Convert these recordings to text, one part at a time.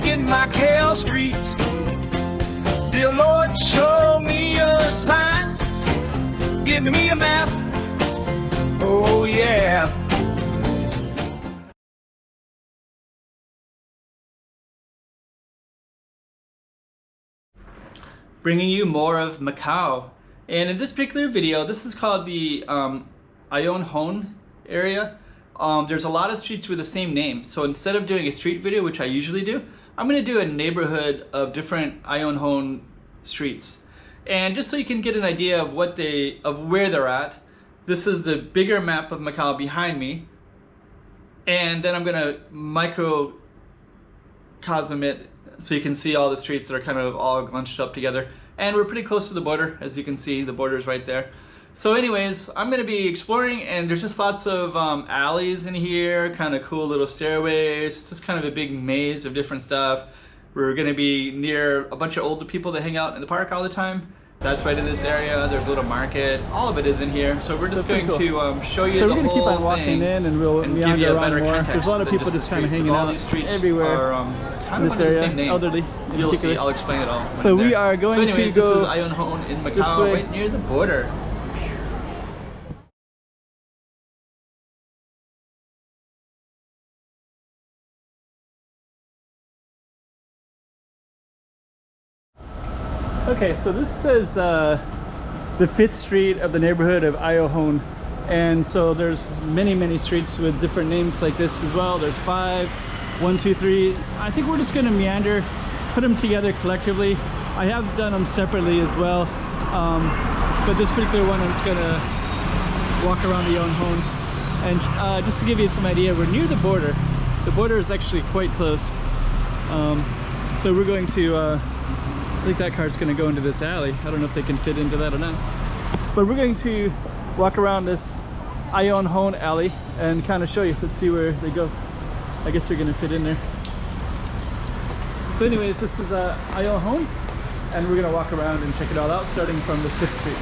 Walking Macau Streets. Dear Lord, show me a sign. Give me a map. Oh yeah. Bringing you more of Macau. And in this particular video, this is called the Ion Hon area. There's a lot of streets with the same name. So instead of doing a street video, which I usually do, I'm gonna do a neighborhood of different Ion Hon streets. And just so you can get an idea of where they're at, this is the bigger map of Macau behind me. And then I'm gonna microcosm it so you can see all the streets that are kind of all bunched up together. And we're pretty close to the border, as you can see, the border is right there. So anyways, I'm gonna be exploring, and there's just lots of alleys in here, kind of cool little stairways. It's just kind of a big maze of different stuff. We're gonna be near a bunch of older people that hang out in the park all the time. That's right in this area. There's a little market. All of it is in here. So we're just going to show you the whole thing. So we're gonna keep on walking in, and we'll give you a better context. There's a lot of people just kind of hanging out everywhere. Kind of the same name. Elderly. You'll see. I'll explain it all. So we are going to go. This is Ion Hon in Macau, right near the border. Okay, so this says the 5th street of the neighborhood of Ion Hon, and so there's many streets with different names like this as well. There's 5, 1, 2, 3. I think we're just going to meander, put them together collectively. I have done them separately as well, but this particular one I'm just going to walk around the Ion Hon. And just to give you some idea, we're near the border. The border is actually quite close, so we're going to I think that car's going to go into this alley. I don't know if they can fit into that or not. But we're going to walk around this Ion Hon alley and kind of show you. Let's see where they go. I guess they're going to fit in there. So anyways, this is Ion Hon, and we're going to walk around and check it all out, starting from the 5th Street.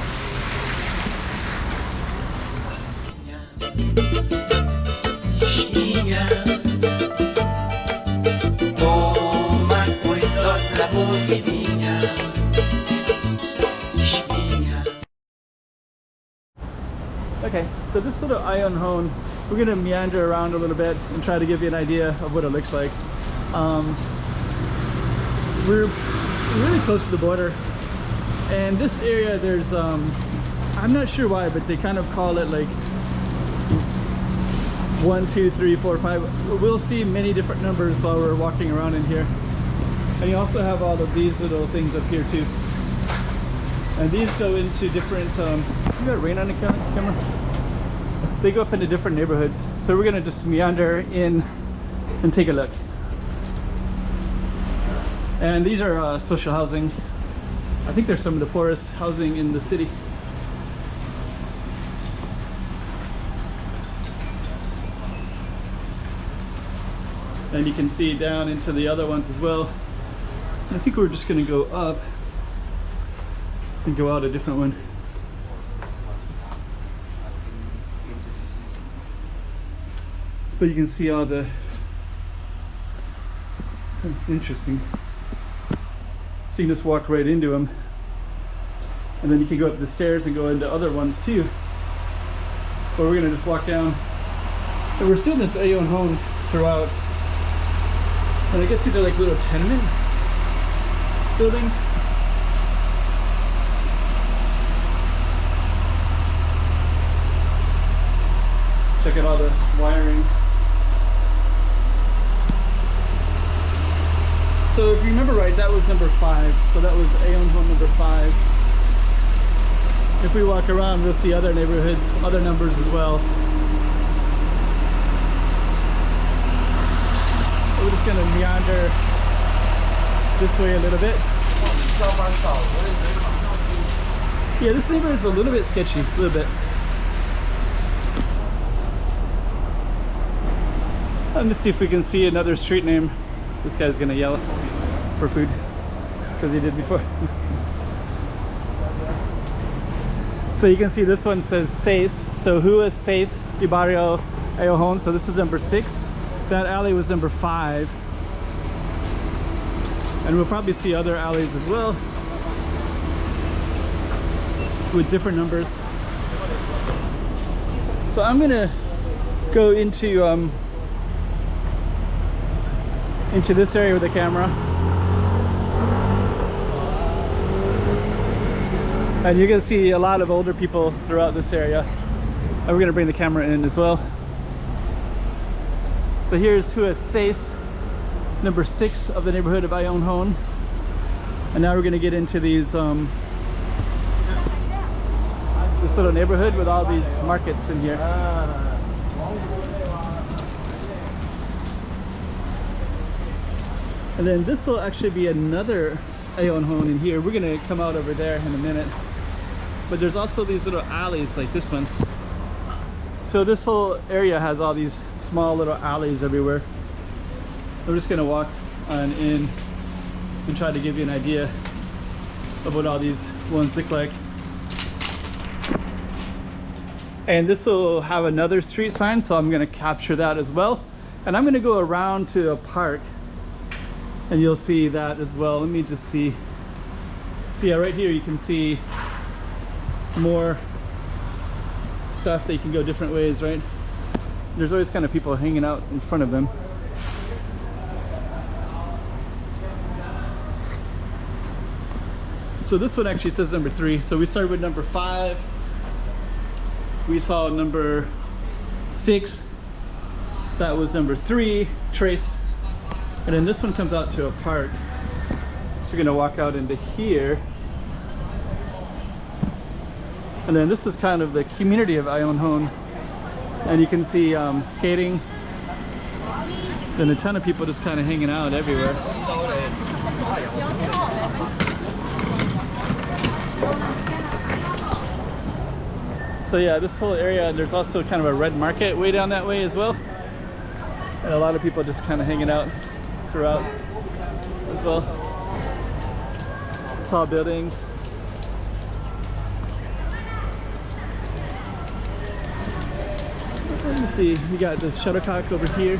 Okay, so this little Ion Hon, we're going to meander around a little bit and try to give you an idea of what it looks like. We're really close to the border, and this area there's, I'm not sure why, but they kind of call it like 1, 2, 3, 4, 5. We'll see many different numbers while we're walking around in here. And you also have all of these little things up here too. And these go into different, you got rain on the camera? They go up into different neighborhoods. So we're gonna just meander in and take a look. And these are social housing. I think they're some of the poorest housing in the city. And you can see down into the other ones as well. I think we're just gonna go up and go out a different one. But you can see all the, that's interesting. So you can just walk right into them. And then you can go up the stairs and go into other ones too. But we're gonna just walk down. And we're seeing this Ion Hon throughout. And I guess these are like little tenement buildings. Check out all the wiring. So if you remember right, that was number 5. So that was Ion Hon number 5. If we walk around, we'll see other neighborhoods, other numbers as well. We're just gonna meander this way a little bit. Yeah, this neighborhood's a little bit sketchy, a little bit. Let me see if we can see another street name. This guy's gonna yell for food, because he did before. So you can see this one says 6. So who is 6? Di Barrio Ion Hon. So this is number 6. That alley was number 5. And we'll probably see other alleys as well with different numbers. So I'm gonna go into this area with the camera, and you're gonna see a lot of older people throughout this area, and we're gonna bring the camera in as well. So here's Rua 6, number 6 of the neighborhood of Ion Hon, and now we're gonna get into these this little neighborhood with all these markets in here. And then this will actually be another Ion Hon in here. We're gonna come out over there in a minute. But there's also these little alleys like this one. So this whole area has all these small little alleys everywhere. I'm just gonna walk on in and try to give you an idea of what all these ones look like. And this will have another street sign, so I'm gonna capture that as well. And I'm gonna go around to a park and you'll see that as well. Let me just see. So yeah, right here you can see more stuff that you can go different ways, right? There's always kind of people hanging out in front of them. So this one actually says number 3. So we started with number 5. We saw number 6. That was number 3, Trace. And then this one comes out to a park. So we're gonna walk out into here. And then this is kind of the community of Ion Hon. And you can see skating. And a ton of people just kind of hanging out everywhere. So yeah, this whole area, there's also kind of a red market way down that way as well. And a lot of people just kind of hanging out throughout as well. Tall buildings. Let me see, we got the shuttlecock over here.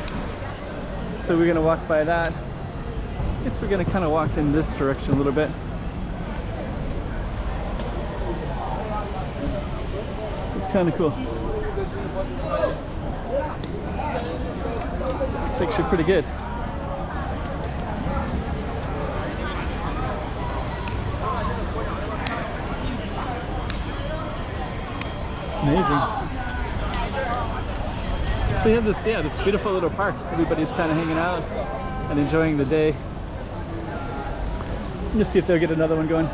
So we're gonna walk by that. I guess we're gonna kind of walk in this direction a little bit. It's kind of cool. It's actually pretty good. Amazing. So you have this, yeah, this beautiful little park. Everybody's kind of hanging out and enjoying the day. Let me see if they'll get another one going.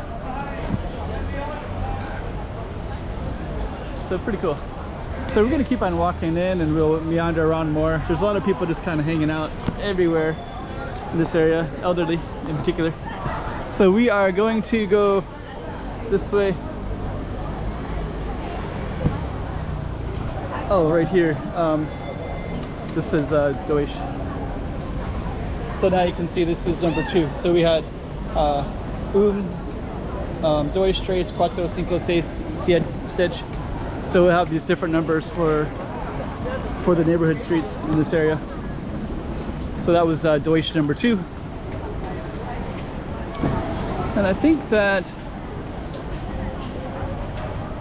So pretty cool. So we're gonna keep on walking in and we'll meander around more. There's a lot of people just kind of hanging out everywhere in this area, elderly in particular. So we are going to go this way. Oh, right here. This is Deutsch. So now you can see this is number 2. So we had Deutsch, Trace, Cuatro, Cinco, Seis, Siete. So we'll have these different numbers for the neighborhood streets in this area. So that was Deutsch number 2. And I think that,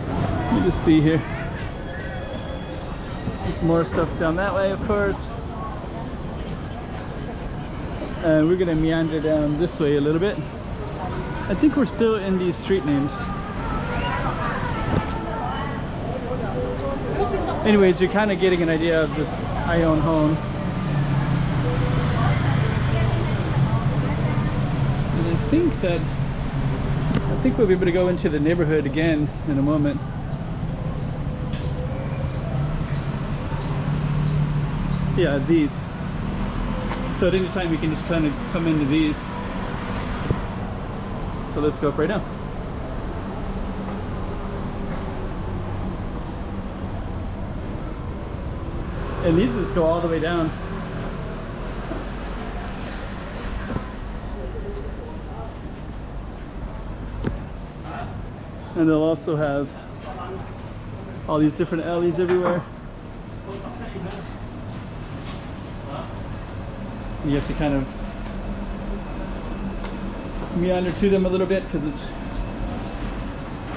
let me just see here. There's more stuff down that way, of course. And we're gonna meander down this way a little bit. I think we're still in these street names. Anyways, you're kind of getting an idea of this Ion Hon. And I think we'll be able to go into the neighborhood again in a moment. Yeah, these. So at any time we can just kind of come into these. So let's go up right now. And these just go all the way down. And they'll also have all these different alleys everywhere. You have to kind of meander through them a little bit because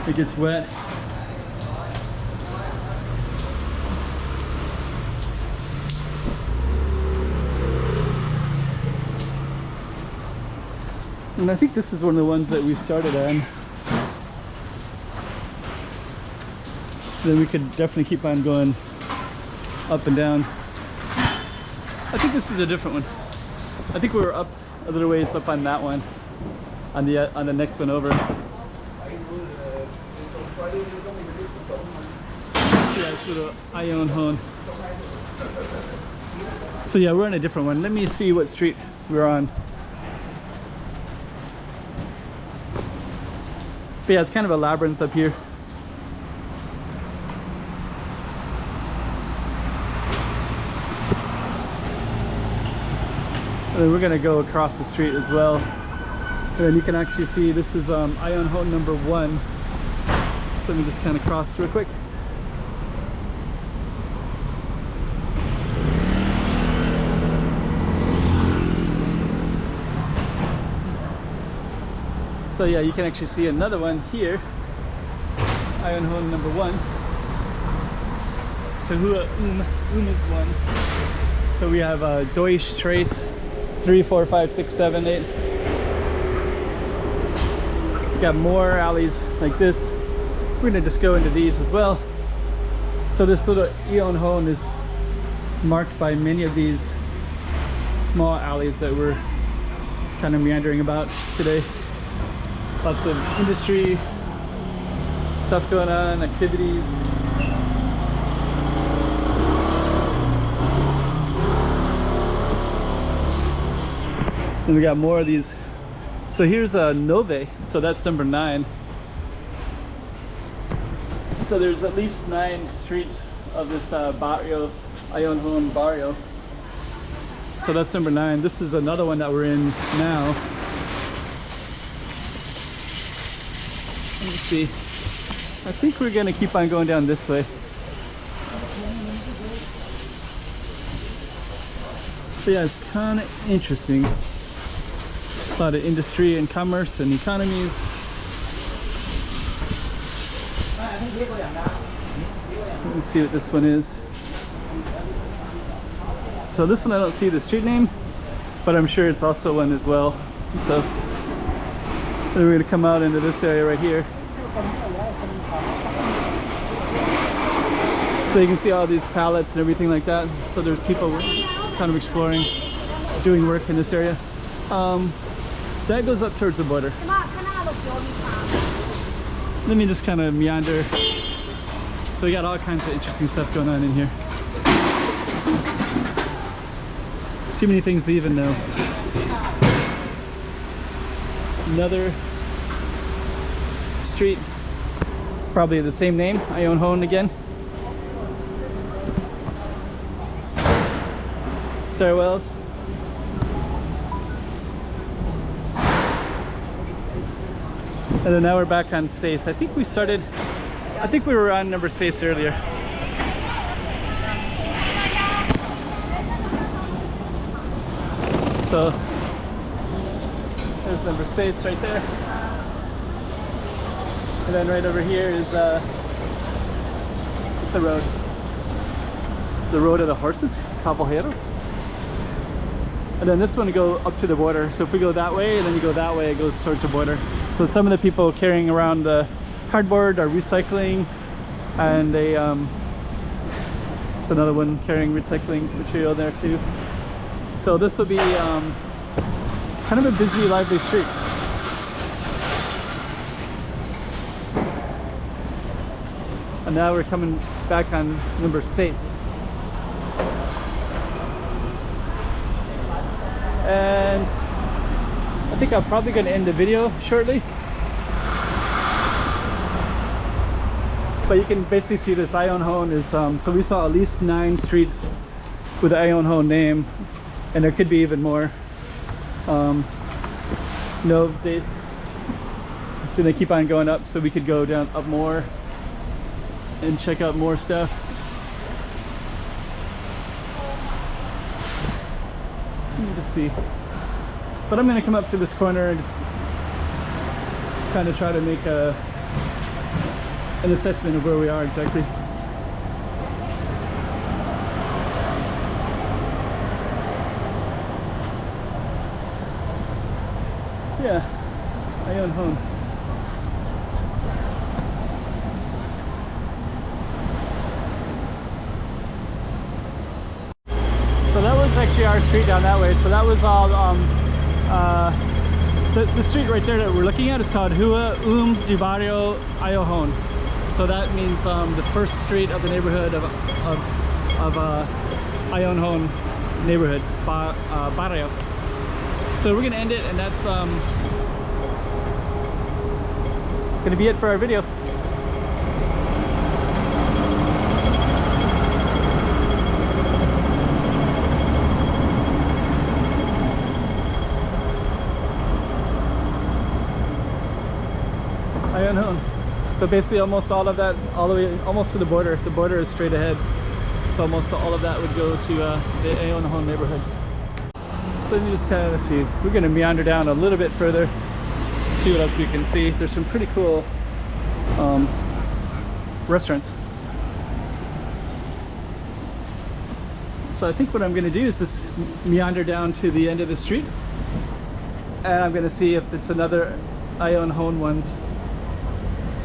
it gets wet. And I think this is one of the ones that we started on. Then we could definitely keep on going up and down. I think this is a different one. I think we were up a little ways up on that one, on the next one over. Yeah, so Ion Hone. So yeah, we're on a different one. Let me see what street we're on. But yeah, it's kind of a labyrinth up here. And then we're gonna go across the street as well. And then you can actually see this is Ion Hone number 1. So let me just kind of cross real quick. So yeah, you can actually see another one here, Ion Hone number 1. So is 1. So we have Deutsch Trace 3, 4, 5, 6, 7, 8. We got more alleys like this. We're gonna just go into these as well. So this little Ion Hone is marked by many of these small alleys that we're kind of meandering about today. Lots of industry stuff going on, activities. And we got more of these. So here's a Nove, so that's number 9. So there's at least 9 streets of this barrio, Ion Hone barrio. So that's number 9. This is another one that we're in now. Let me see. I think we're gonna keep on going down this way. So yeah, it's kind of interesting. A lot of industry and commerce and economies. Let me see what this one is. So this one I don't see the street name, but I'm sure it's also one as well. So then we're gonna come out into this area right here. So you can see all these pallets and everything like that. So there's people kind of exploring, doing work in this area. That goes up towards the border. Let me just kind of meander. So we got all kinds of interesting stuff going on in here. Too many things to even know. Another street, probably the same name, Ion Hone again. Stairwells. And then now we're back on Stace. I think we were on number Stace earlier. So there's number 6 right there. And then right over here is it's a road. The road of the horses, Caballeros. And then this one to go up to the border. So if we go that way and then you go that way, it goes towards the border. So some of the people carrying around the cardboard are recycling, and they there's another one carrying recycling material there too. So this will be kind of a busy, lively street. And now we're coming back on number 6. And I think I'm probably going to end the video shortly. But you can basically see this Ion Hone is, so we saw at least 9 streets with the Ion Hone name, and there could be even more. Nove days. So they keep on going up, so we could go down up more and check out more stuff. Let me just see. But I'm gonna come up to this corner and just kind of try to make an assessment of where we are exactly. Yeah, Ion Hone. So that was actually our street down that way. So that was all the street right there that we're looking at is called Rua de Barrio Ion Hone. So that means the first street of the neighborhood of Ion Hone neighborhood, barrio. So we're gonna end it, and that's gonna be it for our video. Ion Hone. So basically almost all of that, all the way almost to the border. The border is straight ahead. So almost all of that would go to the Ion Hone neighborhood. So let me just kind of see. We're gonna meander down a little bit further, see what else we can see. There's some pretty cool restaurants. So I think what I'm gonna do is just meander down to the end of the street, and I'm gonna see if it's another Ion Hone ones.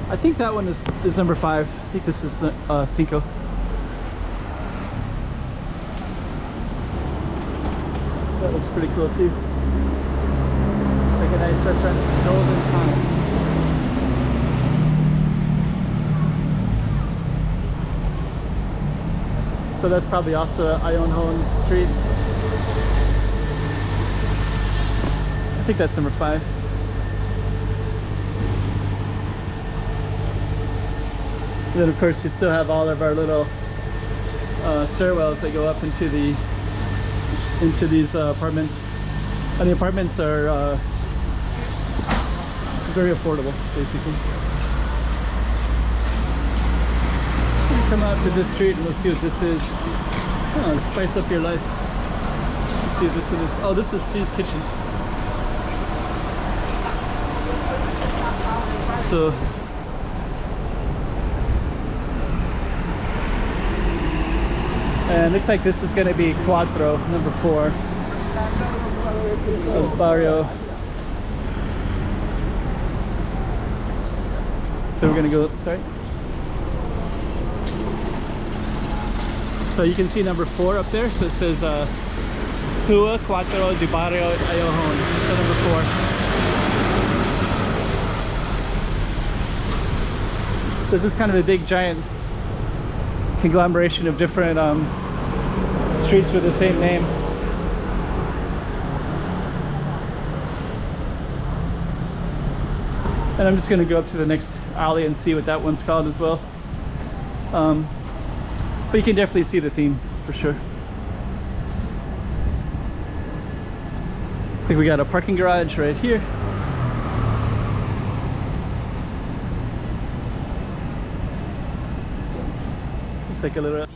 I think that one is number 5. I think this is 5. That looks pretty cool too. It's like a nice restaurant, Golden Time. So that's probably also Ion Hone Street. I think that's number 5. And then of course you still have all of our little stairwells that go up into these apartments. And the apartments are very affordable, basically. We'll come out to this street and we'll see what this is. Oh, spice up your life. Let's see what this one is. Oh, this is C's Kitchen. So and it looks like this is going to be Cuatro, number 4 of Barrio. So we're going to go, sorry. So you can see number 4 up there. So it says Rua Cuatro de Barrio Ion Hone. So number 4. So it's just kind of a big giant conglomeration of different streets with the same name. And I'm just going to go up to the next alley and see what that one's called as well. But you can definitely see the theme for sure. I think we got a parking garage right here. Looks like a little